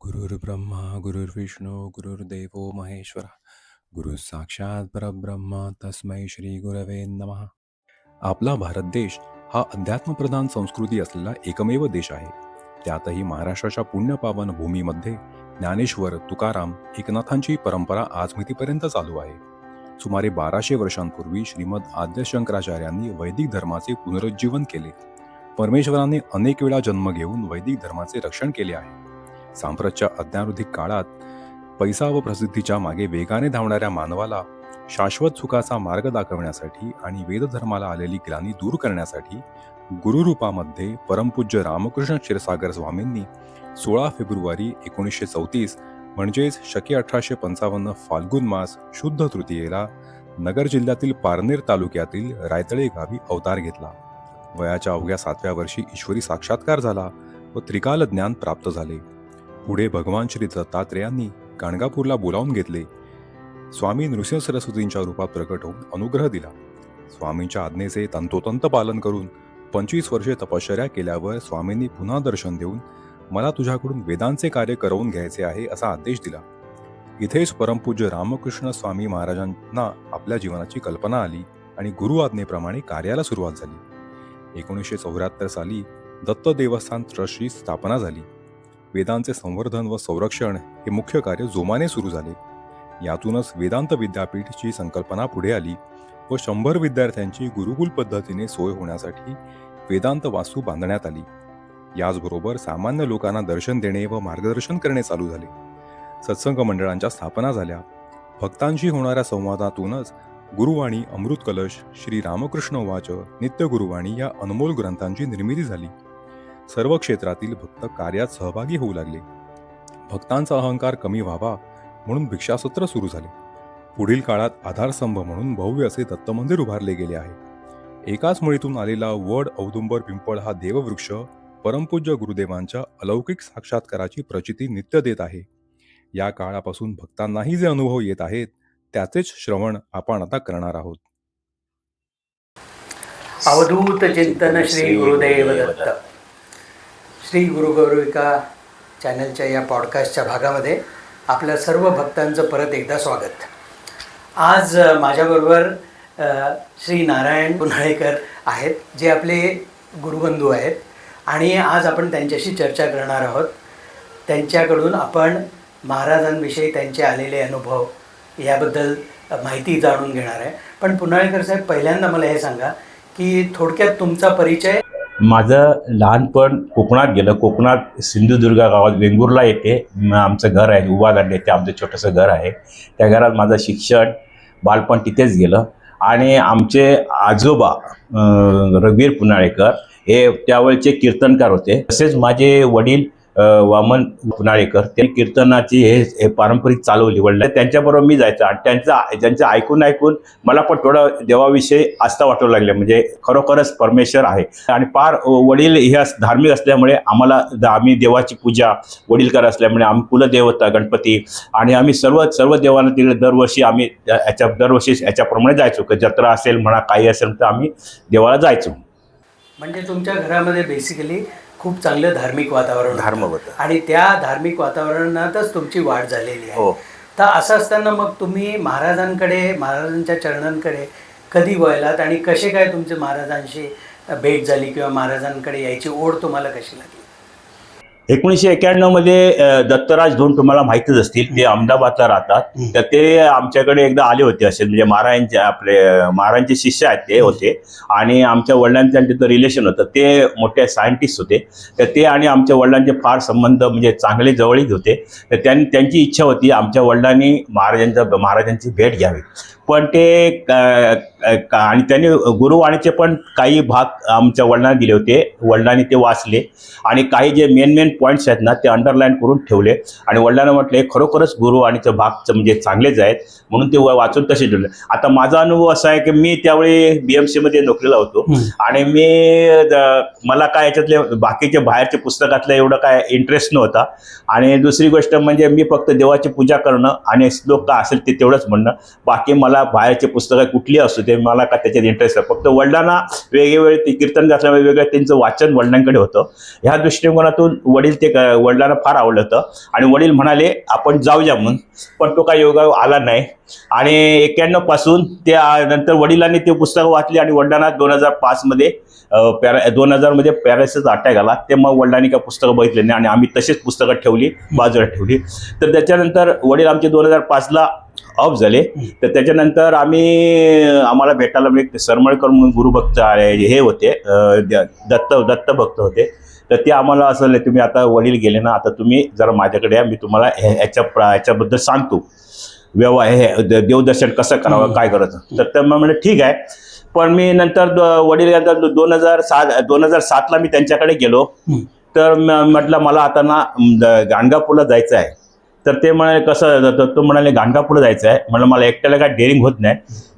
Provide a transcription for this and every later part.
गुरुर्ब्रह्मा गुरुर्विष्णू गुरुर्देवो महेश्वर गुरु साक्षात परब्रह्म तस्मै श्री गुरवे नमः. आपला भारत देश हा अध्यात्मप्रधान संस्कृती असलेला एकमेव देश आहे. त्यातही महाराष्ट्राच्या पुण्यपावन भूमीमध्ये ज्ञानेश्वर, तुकाराम, एकनाथांची परंपरा आजमितीपर्यंत चालू आहे. सुमारे 1200 वर्षांपूर्वी श्रीमद आद्य शंकराचार्यांनी वैदिक धर्माचे पुनरुज्जीवन केले. परमेश्वराने अनेक वेळा जन्म घेऊन वैदिक धर्माचे रक्षण केले आहे. सांप्रतच्या अज्ञानोधिक काळात पैसा व प्रसिद्धीच्या मागे वेगाने धावणाऱ्या मानवाला शाश्वत सुखाचा मार्ग दाखवण्यासाठी आणि वेदधर्माला आलेली ग्लानी दूर करण्यासाठी गुरुरूपामध्ये परमपूज्य रामकृष्ण क्षीरसागर स्वामींनी 16 फेब्रुवारी 1934 म्हणजेच शके 1855 फाल्गुन मास शुद्ध तृतीयेला नगर जिल्ह्यातील पारनेर तालुक्यातील रायतळे गावी अवतार घेतला. वयाच्या अवघ्या 7व्या वर्षी ईश्वरी साक्षात्कार झाला व त्रिकाल ज्ञान प्राप्त झाले. पुढे भगवान श्री दत्तात्रेयांनी गाणगापूरला बोलावून घेतले. स्वामी नृसिंह सरस्वतींच्या रूपात प्रकट होऊन अनुग्रह दिला. स्वामींच्या आज्ञेचे तंतोतंत पालन करून 25 वर्षे तपश्चर्या केल्यावर स्वामींनी पुन्हा दर्शन देऊन मला तुझ्याकडून वेदांचे कार्य करवून घ्यायचे आहे असा आदेश दिला. इथेच परमपूज्य रामकृष्ण स्वामी महाराजांना आपल्या जीवनाची कल्पना आली आणि गुरु आज्ञेप्रमाणे कार्याला सुरुवात झाली. 1974 साली दत्त देवस्थान ट्रस्टची स्थापना झाली. वेदांचे संवर्धन व संरक्षण हे मुख्य कार्य जोमाने सुरू झाले. यातूनच वेदांत विद्यापीठची संकल्पना पुढे आली व 100 विद्यार्थ्यांची गुरुकुल पद्धतीने सोय होण्यासाठी वेदांत वास्तू बांधण्यात आली. याचबरोबर सामान्य लोकांना दर्शन देणे व मार्गदर्शन करणे चालू झाले. सत्संग मंडळांच्या स्थापना झाल्या. भक्तांशी होणाऱ्या संवादातूनच गुरुवाणी, अमृत कलश, श्री रामकृष्ण वाच, नित्य गुरुवाणी या अनमोल ग्रंथांची निर्मिती झाली. सर्व क्षेत्रातील भक्त कार्यात सहभागी होऊ लागले. भक्तांचा अहंकार कमी व्हावा म्हणून भिक्षासत्र सुरू झाले. पुढील काळात आधारस्तंभ म्हणून भव्य असे दत्त मंदिर उभारले गेले आहे. एकाच मुळीतून आलेला वड, औदुंबर, पिंपळ हा देववृक्ष परमपूज्य गुरुदेवांच्या अलौकिक साक्षात्काराची प्रचिती नित्य देत आहे. या काळापासून भक्तांनाही जे अनुभव येत आहेत त्याचेच श्रवण आपण आता करणार आहोत. अवधूत चिंतन श्री गुरुदेव दत्त. श्री गुरुगौरविका चॅनलच्या या पॉडकास्टच्या भागामध्ये आपल्या सर्व भक्तांचं परत एकदा स्वागत. आज माझ्याबरोबर श्री नारायण पुनाळेकर आहेत, जे आपले गुरुबंधू आहेत, आणि आज आपण त्यांच्याशी चर्चा करणार आहोत. त्यांच्याकडून आपण महाराजांविषयी त्यांचे आलेले अनुभव याबद्दल माहिती जाणून घेणार आहे. पण पुनाळेकर साहेब, पहिल्यांदा मला हे सांगा की थोडक्यात तुमचा परिचय. माझं लहानपण कोकणात गेलं. कोकणात सिंधुदुर्ग गावात वेंगुर्ला येथे आमचं घर आहे. उभा दांडे येथे आमचं छोटंसं घर आहे. त्या घरात माझं शिक्षण, बालपण तिथेच गेलं. आणि आमचे आजोबा रघुवीर पुनाळेकर हे त्यावेळचे कीर्तनकार होते. तसेच माझे वडील वामन पुनाळेकर, ते कीर्तनाची हे पारंपरिक चालवली. वडील त्यांच्याबरोबर मी जायचं आणि त्यांचं ऐकून मला पण थोडं देवाविषयी आस्था वाटू लागले. म्हणजे खरोखरच परमेश्वर आहे. आणि वडील हे धार्मिक असल्यामुळे आम्ही देवाची पूजा वडील करत असल्यामुळे आम्ही कुलदेवता गणपती आणि आम्ही सर्व देवांना तिकडे दरवर्षी आम्ही दरवर्षी याच्याप्रमाणे जायचो. जत्रा असेल म्हणा, काही असेल तर आम्ही देवाला जायचो. म्हणजे तुमच्या घरामध्ये बेसिकली खूप चांगलं धार्मिक वातावरण होतं आणि त्या धार्मिक वातावरणातच तुमची वाढ झालेली आहे. तर असं असताना मग तुम्ही महाराजांच्या चरणांकडे कधी वळलात आणि कसे काय तुमचे महाराजांशी भेट झाली किंवा महाराजांकडे यायची ओढ तुम्हाला कशी लागली? 1991 मध्ये दत्तराज धोंड तुम्हाला माहितीच असतील, ते अहमदाबादला राहतात. तर ते आमच्याकडे एकदा आले होते. असे म्हणजे महाराजांचे शिष्य आहेत ते होते. आणि आमच्या वडिलांचं तिथं रिलेशन होतं. ते मोठे सायंटिस्ट होते. तर ते आणि आमच्या वडिलांचे फार संबंध म्हणजे चांगले जवळीक होते. तर त्यांची इच्छा होती आमच्या वडिलांनी महाराजांची भेट घ्यावी. पण ते आणि त्यांनी गुरुवाणीचे पण काही भाग आमच्या वडिलांना दिले होते. वडिलांनी ते वाचले आणि काही जे मेन पॉईंट्स आहेत ना ते अंडरलाईन करून ठेवले. आणि वडिलांना म्हटले खरोखरच गुरुवाणीचं भाग म्हणजे चांगलेच आहेत, म्हणून ते वाचून तसे ठेवले. आता माझा अनुभव असा आहे की मी त्यावेळी BMC मध्ये नोकरीला होतो आणि मला काय याच्यातले बाकीचे बाहेरच्या पुस्तकातलं एवढं काय इंटरेस्ट नव्हता. आणि दुसरी गोष्ट म्हणजे मी फक्त देवाची पूजा करणं आणि श्लोक काय असेल ते तेवढंच म्हणणं. बाकी मला बाहेरचे पुस्तकं कुठली असू ते मला का त्याच्यात इंटरेस्ट आहे. फक्त वडिलांना वेगवेगळे ते कीर्तन घातल्यामुळे वेगळं त्यांचं वाचन वडिलांकडे होतं. ह्या दृष्टिकोनातून वडील वडिलांना फार आवडलं होतं आणि वडील म्हणाले आपण जाऊया म्हणून, पण तो काही योगा आला नाही. आणि 91 पासून ते नंतर वडिलांनी ते पुस्तकं वाचली आणि वडिलांना 2005 मध्ये 2000 मध्ये पॅरालिसिस अटॅक आला. ते मग वडिलांनी काही पुस्तकं बघितली नाही आणि आम्ही तशीच पुस्तकं ठेवली, बाजूला ठेवली. तर त्याच्यानंतर वडील आमचे 2005ला ऑफ झाले. तर त्याच्यानंतर आम्हाला भेटायला म्हणजे सरमळकर म्हणून गुरुभक्त हे होते, दत्त भक्त होते. तर ते आम्हाला असं तुम्ही आता वडील गेले ना, आता तुम्ही जरा माझ्याकडे या, मी तुम्हाला याच्याबद्दल सांगतो, हे देवदर्शन कसं करावं, काय करायचं. तर मग म्हणलं ठीक आहे. पण मी नंतर वडील 2007ला मी त्यांच्याकडे गेलो. तर म्हटलं मला आता ना गाणगापूरला जायचं आहे. तर ते म्हणाले कसं, तो म्हणाले गाणगापूरला जायचं आहे. म्हणलं मला एकट्याला काय डेअरिंग होत नाही,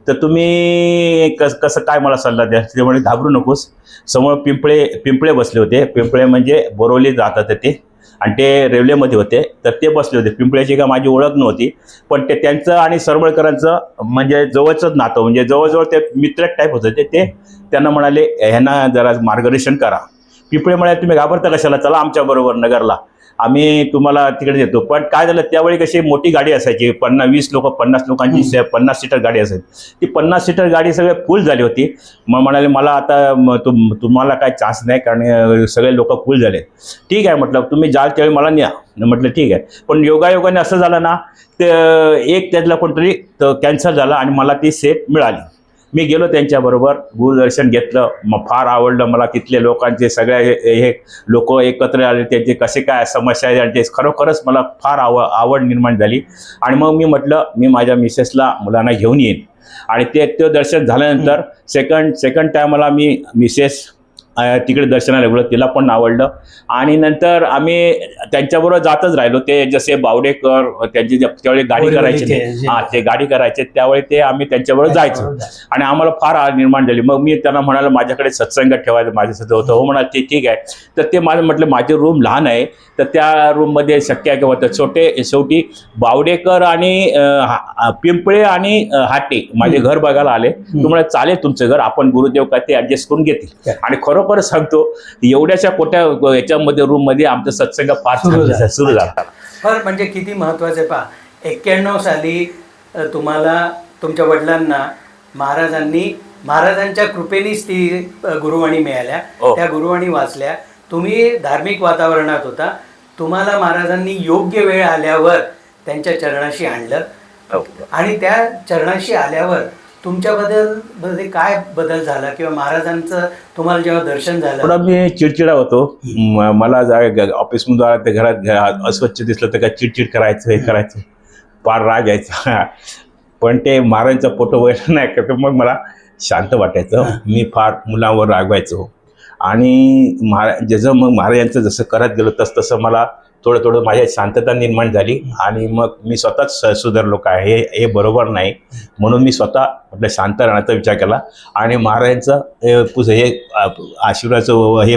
तर तुम्ही कसं काय मला सल्ला द्या. ते म्हणे घाबरू नकोस, समोर पिंपळे बसले होते. पिंपळे म्हणजे बोरवली जातात ते, आणि ते रेल्वेमध्ये होते. तर ते बसले होते. पिंपळ्याची का माझी ओळख नव्हती, पण ते त्यांचं आणि सरमळकरांचं म्हणजे जवळचंच नातं, म्हणजे जवळजवळ ते मित्र टाईप होतं. ते त्यांना म्हणाले ह्यांना जरा मार्गदर्शन करा. पिंपळे म्हणाले तुम्ही घाबरता कशाला, चला आमच्याबरोबर नगरला, आम्ही तुम्हाला तिकडे देतो. पण काय झालं, त्यावेळी कशी मोठी गाडी असायची, 50 लोकांची 50 सीटर गाडी असायची. ती 50 सीटर गाडी सगळे फुल झाली होती. मग म्हणाले मला आता तुम्हाला काय चान्स नाही, कारण सगळे लोक फुल झाले. ठीक आहे म्हटलं, तुम्ही जाल त्यावेळी मला न्या. म्हटलं ठीक आहे. पण योगायोगाने असं झालं ना, ते एक त्यातला कोणतरी कॅन्सल झाला आणि मला ती सीट मिळाली. मी गेलो त्यांच्याबरोबर, गुरुदर्शन घेतलं. मग फार आवडलं मला. तिथले लोकांचे सगळे हे लोक एकत्र आले, त्यांचे कसे काय समस्या आहे, आणि ते खरोखरच मला फार आवड निर्माण झाली. आणि मग मी म्हटलं मी माझ्या मिसेसला मुलांना घेऊन येईन. आणि ते दर्शन झाल्यानंतर सेकंड टायमाला मी मिसेस तिकडे दर्शनाला गेलो, तिला पण आवडलं. आणि नंतर आम्ही त्यांच्याबरोबर जातच राहिलो. ते जसे बावडेकर त्यांची त्यावेळी गाडी करायचे, ते गाडी करायचे, त्यावेळी ते आम्ही त्यांच्याबरोबर जायचो. आणि आम्हाला फार आवड निर्माण झाली. मग मी त्यांना म्हणालो माझ्याकडे सत्संग ठेवायचं माझ्यासाठी होतं. हो म्हणाल ते ठीक आहे. तर ते म्हटलं माझे रूम लहान आहे, तर त्या रूममध्ये शक्य आहे की होतं. शेवटी बावडेकर आणि पिंपळे आणि हाटे माझे घर बघायला आले. तुम्हाला चालेल तुमचं घर, आपण गुरुदेव काय ते ऍडजस्ट करून घेतील. आणि खरोखर सांगतो, एवढ्याशा याच्यामध्ये रूम मध्ये आमचं सत्संग फार सुरू झाला. फार म्हणजे किती महत्वाचं आहे पहा. 91 साली तुम्हाला तुमच्या वडिलांना महाराजांच्या कृपेनेच ती गुरुवाणी मिळाल्या. त्या गुरुवाणी वाचल्या. तुम्ही धार्मिक वातावरणात होता. तुम्हाला महाराजांनी योग्य वेळ आल्यावर त्यांच्या चरणाशी आणलं, आणि त्या चरणाशी आल्यावर तुमच्याबद्दल काय बदल झाला, किंवा महाराजांचं तुम्हाला जेव्हा दर्शन झालं? थोडा मी चिडचिडा होतो. मला ऑफिसमधून घरात अस्वच्छ दिसलं तर काय चिडचिड करायचं, हे करायचं, फार राग यायचा. पण ते महाराजांचा फोटो वगैरे नाही का, मग मला शांत वाटायचं. मी फार मुलांवर रागवायचो. आणि मग महाराजांचं जसं करत गेलो तसं मला थोडं माझ्यात शांतता निर्माण झाली. आणि मग मी स्वतःच सुधारलो, काय हे बरोबर नाही, म्हणून मी स्वतः आपल्या शांत राहण्याचा विचार केला. आणि महाराजांचं हे आशीर्वादाचं हे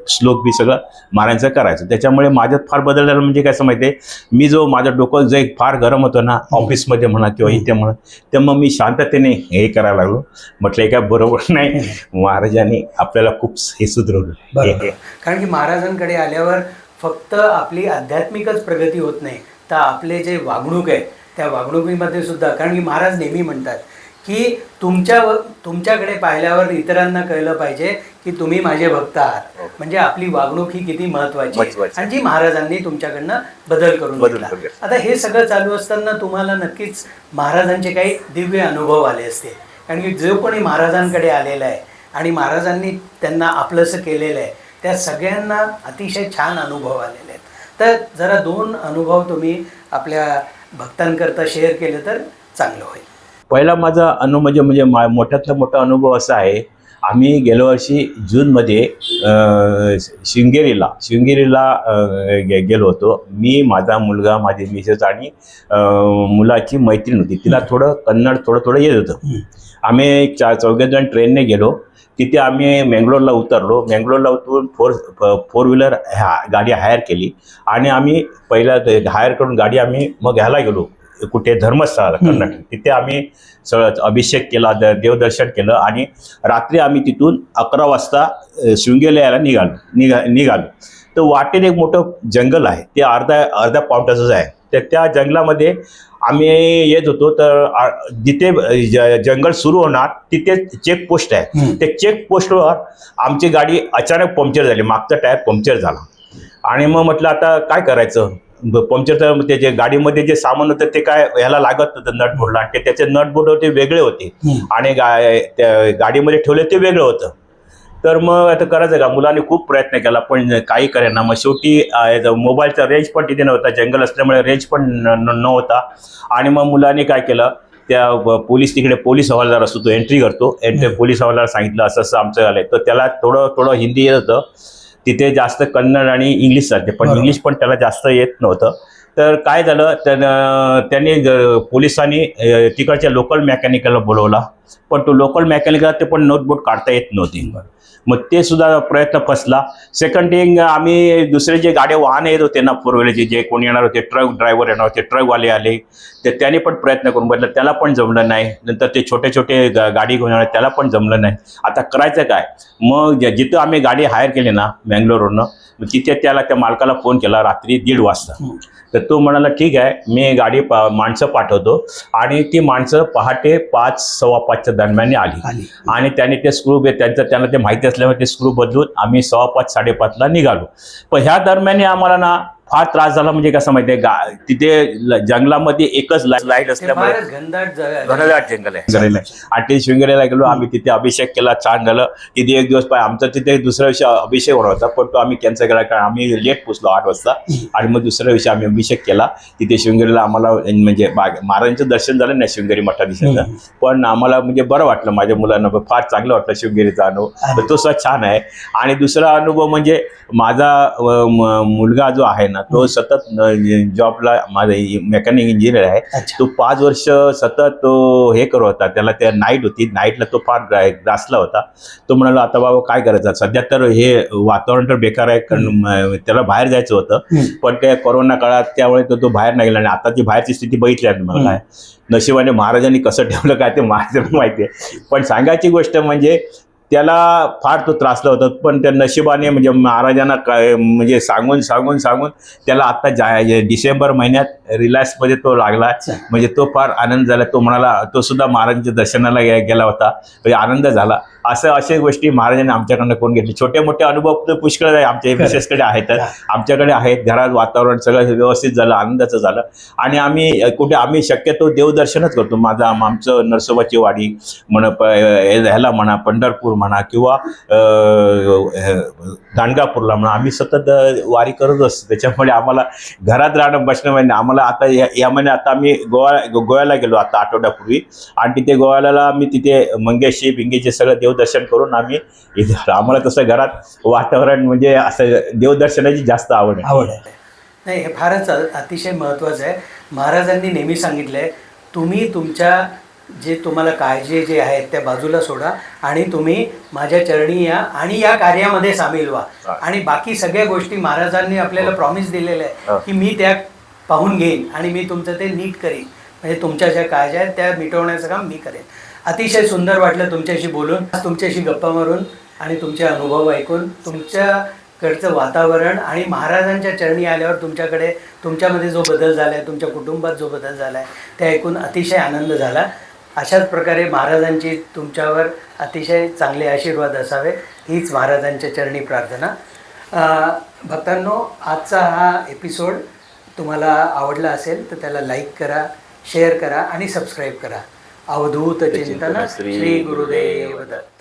श्लोक बी सगळं महाराजांचं करायचं. त्याच्यामुळे माझ्यात फार बदल झाला. म्हणजे कसं माहिती आहे, मी माझं डोकं जे फार गरम होतं ना, ऑफिसमध्ये म्हणा किंवा इथे म्हणा, तर मग मी शांततेने हे करायला लागलो. म्हटलं हे काय बरोबर नाही. महाराजांनी आपल्याला खूप हे सुधारवलं. कारण की महाराजांकडे आल्यावर फक्त आपली आध्यात्मिकच प्रगती होत नाही, तर आपले जे वागणूक आहे त्या वागणुकीमध्ये सुद्धा, कारण की महाराज नेहमी म्हणतात की तुमच्याकडे पाहिल्यावर इतरांना कळलं पाहिजे की तुम्ही माझे भक्त आहात. म्हणजे आपली वागणूक ही किती महत्वाची आहे, आणि जी महाराजांनी तुमच्याकडनं बदल करून घेतला. आता हे सगळं चालू असताना तुम्हाला नक्कीच महाराजांचे काही दिव्य अनुभव आले असते, कारण की जो कोणी महाराजांकडे आलेला आहे आणि महाराजांनी त्यांना आपलंसं केलेलं आहे, त्या सगळ्यांना अतिशय छान अनुभव आलेले आहेत. तर जरा 2 अनुभव तुम्ही आपल्या भक्तांकरता शेअर केले तर चांगलं होईल. पहिला माझा अनुभव म्हणजे मोठ्यातला मोठा अनुभव असा आहे, आम्ही गेल्या वर्षी जूनमध्ये शृंगेरीला गेलो होतो. मी, माझा मुलगा, माझी मिसेस आणि मुलाची मैत्रीण होती. तिला कन्नड थोडं येत होतं. आम्ही 4 जण ट्रेनने गेलो. तिथे आम्ही मंगलोरला उतरलो. मंगलोरला उतरून फोर व्हीलर गाडी हायर केली. आणि आम्ही पहिला हायर करून गाडी आम्ही मग ह्याला गेलो, कुठे धर्मस्थळाला, कर्नाटक. तिथे आम्ही सगळं अभिषेक केला, देवदर्शन केलं. आणि रात्री आम्ही तिथून 11 वाजता शृंगेरीला निघालो. तर वाटेत एक मोठं जंगल आहे, ते अर्ध्या पावटाचंच आहे. तर त्या जंगलामध्ये आम्ही येत होतो. तर जिथे जंगल सुरू होणार तिथे चेकपोस्ट आहे. त्या चेकपोस्टवर आमची गाडी अचानक पंक्चर झाली, मागचा टायर पंक्चर झाला. आणि मग म्हटलं आता काय करायचं, पंक्चरचं ते जे गाडीमध्ये जे सामान होतं ते काय ह्याला लागत नव्हतं, नट बोर्डला. त्याचे नट बोर्ड होते वेगळे होते आणि त्या गाडीमध्ये ठेवले ते वेगळं होतं. तर मग आता करायचं का, मुलांनी खूप प्रयत्न केला पण काही करेना. मग शेवटी मोबाईलचा रेंज पण तिथे नव्हता, जंगल असल्यामुळे रेंज पण नव्हता. आणि मग मुलांनी काय केलं, त्या पोलीस हवालदार असतो, तो एंट्री करतो. पोलीस हवालदार सांगितलं असं असं आमचं झालंय. तर त्याला थोडं हिंदी येत होतं, तिथे जास्त कन्नड आणि इंग्लिश चालते, पण इंग्लिश पण त्याला जास्त येत नव्हतं. तर काय झालं, त्यांनी पोलिसांनी तिकडच्या लोकल मेकॅनिकलला बोलवला. पण तो लोकल मेकॅनिकल ते पण नोटबोर्ड काढता येत नव्हती. मग ते सुद्धा प्रयत्न फसला. सेकंड थिंग, आम्ही दुसरे जे वाहन येत होते ना, फोर व्हीलरचे जे कोणी येणार होते, ट्रक ड्रायव्हर येणार होते, ट्रकवाले आले, तर त्यांनी पण प्रयत्न करून बघितलं, त्याला पण जमलं नाही. नंतर ते छोटे गाडी घेऊन येणार, त्याला पण जमलं नाही. आता करायचं काय, मग जिथं आम्ही गाडी हायर केली ना बँगलोरवरनं, तिथे त्या मालकाला फोन केला रात्री 1:30 वाजता. तर तो म्हणाला ठीक आहे, मी गाडी माणसं पाठवतो. आणि ती माणसं पहाटे 5, 5:15च्या दरम्यान आली. आणि त्याने ते स्क्रू त्यांना ते माहिती असल्यामुळे ते स्क्रू बदलून आम्ही 5:15, 5:30ला निघालो. पण ह्या दरम्यान आम्हाला ना फार त्रास झाला. म्हणजे कसं माहिती आहे, तिथे जंगलामध्ये एकच लाईट असल्यामुळे घनदाट जंगल आहे. आणि ते शृंगेरीला गेलो आम्ही, तिथे अभिषेक केला, छान झालं. तिथे एक दिवस आमचा तिथे दुसऱ्या दिवशी अभिषेक होणार होता, पण तो आम्ही कॅन्सल केला कारण आम्ही लेट पोचलो 8 वाजता. आणि मग दुसऱ्या दिवशी आम्ही अभिषेक केला तिथे शृंगेरीला. आम्हाला म्हणजे महाराजांचं दर्शन झालं नाही शृंगेरी मठाधीशाचं, पण आम्हाला म्हणजे बरं वाटलं, माझ्या मुलांना फार चांगलं वाटलं शृंगेरीचा अनुभव. तर तो सुद्धा छान आहे. आणि दुसरा अनुभव म्हणजे माझा मुलगा जो आहे ना, तो सतत जॉबला, माझा मेकॅनिक इंजिनियर आहे. तो 5 वर्ष सतत तो हे करत होता, त्याला त्या नाईट होती, नाईटला तो फार ग्रासला होता. तो म्हणाला आता बाबा काय करायचं, सध्या तर हे वातावरण तर बेकार आहे, कारण त्याला बाहेर जायचं होतं. पण त्या कोरोना काळात त्यामुळे तो बाहेर नाही गेला. आणि आताची बाहेरची स्थिती बघितली आहे मला काय, नशिबाने महाराजांनी कसं ठेवलं काय ते महाराजांना माहिती आहे. पण सांगायची गोष्ट म्हणजे त्याला फार तो त्रासला होता, पण त्या नशिबाने म्हणजे महाराजांना काय म्हणजे सांगून त्याला आता डिसेंबर महिन्यात रिलॅक्समध्ये तो लागला. म्हणजे तो फार आनंद झाला. तो म्हणाला, तो सुद्धा महाराजांच्या दर्शनाला गेला होता, म्हणजे आनंद झाला. अशा गोष्टी महाराजांनी आमच्याकडनं करून घेतली. छोटे मोठे अनुभव पुष्कळ आहे आमच्या विशेषकडे आहेत, आमच्याकडे आहेत. घरात वातावरण सगळं व्यवस्थित झालं, आनंदाचं झालं. आणि आम्ही शक्यतो देवदर्शनच करतो. आमचं नरसोबाची वाडी ह्याला म्हणा, पंढरपूर म्हणा, किंवा गाणगापूरला म्हणा, आम्ही सतत वारी करत असतो. त्याच्यामुळे आम्हाला घरात राहणं बसणं म्हणजे आम्हाला आता या महिन्यात आता आम्ही गोव्याला गेलो आता आठवड्यापूर्वी. आणि तिथे गोव्याला आम्ही तिथे मंगेशी बिंगेचे सगळं देवदर्शन करून आम्ही इथं, आम्हाला तसं घरात वातावरण म्हणजे असं देवदर्शनाची जास्त आवड आहे. नाही, हे फारच अतिशय महत्त्वाचं आहे. महाराजांनी नेहमी सांगितलं आहे, तुम्ही तुमच्या जे तुम्हाला काळजी जे आहेत त्या बाजूला सोडा आणि तुम्ही माझ्या चरणी या आणि या कार्यामध्ये सामील व्हा. आणि बाकी सगळ्या गोष्टी महाराजांनी आपल्याला प्रॉमिस दिलेल्या आहे की मी त्या पाहून घेईन आणि मी तुमचं ते नीट करीन. म्हणजे तुमच्या ज्या काळज्या आहेत त्या मिटवण्याचं काम मी करेन. अतिशय सुंदर वाटलं तुमच्याशी बोलून, तुमच्याशी गप्पा मारून आणि तुमचे अनुभव ऐकून. तुमच्याकडचं वातावरण आणि महाराजांच्या चरणी आल्यावर तुमच्यामध्ये जो बदल झाला आहे, तुमच्या कुटुंबात जो बदल झाला आहे ते ऐकून अतिशय आनंद झाला. अशाच प्रकारे महाराजांची तुमच्यावर अतिशय चांगले आशीर्वाद असावे हीच महाराजांच्या चरणी प्रार्थना. भक्तांनो, आजचा हा एपिसोड तुम्हाला आवडला असेल तर त्याला लाईक करा, शेअर करा आणि सबस्क्राईब करा. अवधूत चिंतन श्री गुरुदेव दत्त.